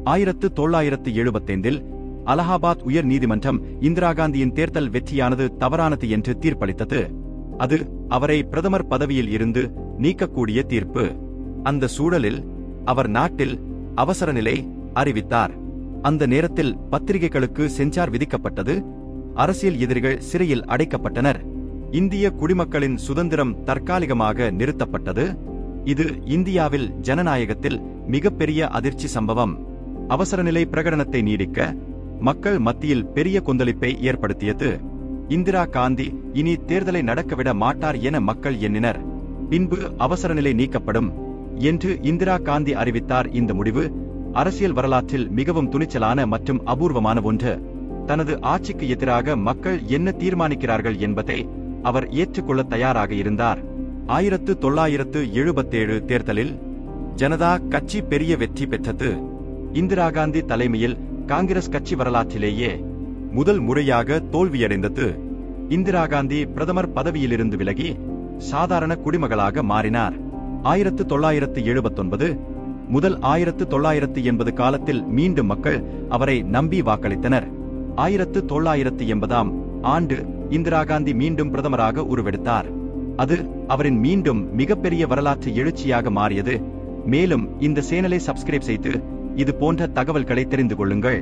1975 அலகாபாத் உயர் நீதிமன்றம் இந்திரா காந்தியின் தேர்தல் வெற்றியானது தவறானது என்று தீர்ப்பளித்தது. அது அவரை பிரதமர் பதவியில் இருந்து நீக்கக்கூடிய தீர்ப்பு. அந்த சூழலில் அவர் நாட்டில் அவசர நிலை அறிவித்தார். அந்த நேரத்தில் பத்திரிகைகளுக்கு சென்சார் விதிக்கப்பட்டது. அரசியல் எதிரிகள் சிறையில் அடைக்கப்பட்டனர். இந்திய குடிமக்களின் சுதந்திரம் தற்காலிகமாக நிறுத்தப்பட்டது. இது இந்தியாவில் ஜனநாயகத்தில் மிகப்பெரிய அதிர்ச்சி சம்பவம். அவசரநிலை பிரகடனத்தை நீடிக்க மக்கள் மத்தியில் பெரிய கொந்தளிப்பை ஏற்படுத்தியது. இந்திரா காந்தி இனி தேர்தலை நடக்கவிட மாட்டார் என மக்கள் எண்ணினர். பின்பு அவசரநிலை நீக்கப்படும் என்று இந்திரா காந்தி அறிவித்தார். இந்த முடிவு அரசியல் வரலாற்றில் மிகவும் துணிச்சலான மற்றும் அபூர்வமான ஒன்று. தனது ஆட்சிக்கு எதிராக மக்கள் என்ன தீர்மானிக்கிறார்கள் என்பதை அவர் ஏற்றுக்கொள்ள தயாராக இருந்தார். 1977 தேர்தலில் ஜனதா கட்சி பெரிய வெற்றி பெற்றது. இந்திரா காந்தி தலைமையில் காங்கிரஸ் கட்சி வரலாற்றிலேயே முதல் முறையாக தோல்வியடைந்தது. இந்திரா காந்தி பிரதமர் பதவியிலிருந்து விலகி சாதாரண குடிமகளாக மாறினார். 1979 முதல் 1980 காலத்தில் மீண்டும் மக்கள் அவரை நம்பி வாக்களித்தனர். 1980ஆம் ஆண்டு இந்திரா காந்தி மீண்டும் பிரதமராக உருவெடுத்தார். அது அவரின் மீண்டும் மிகப்பெரிய வரலாற்று எழுச்சியாக மாறியது. மேலும் இந்த சேனலை சப்ஸ்கிரைப் செய்து இது போன்ற தகவல்களை தெரிந்து கொள்ளுங்கள்.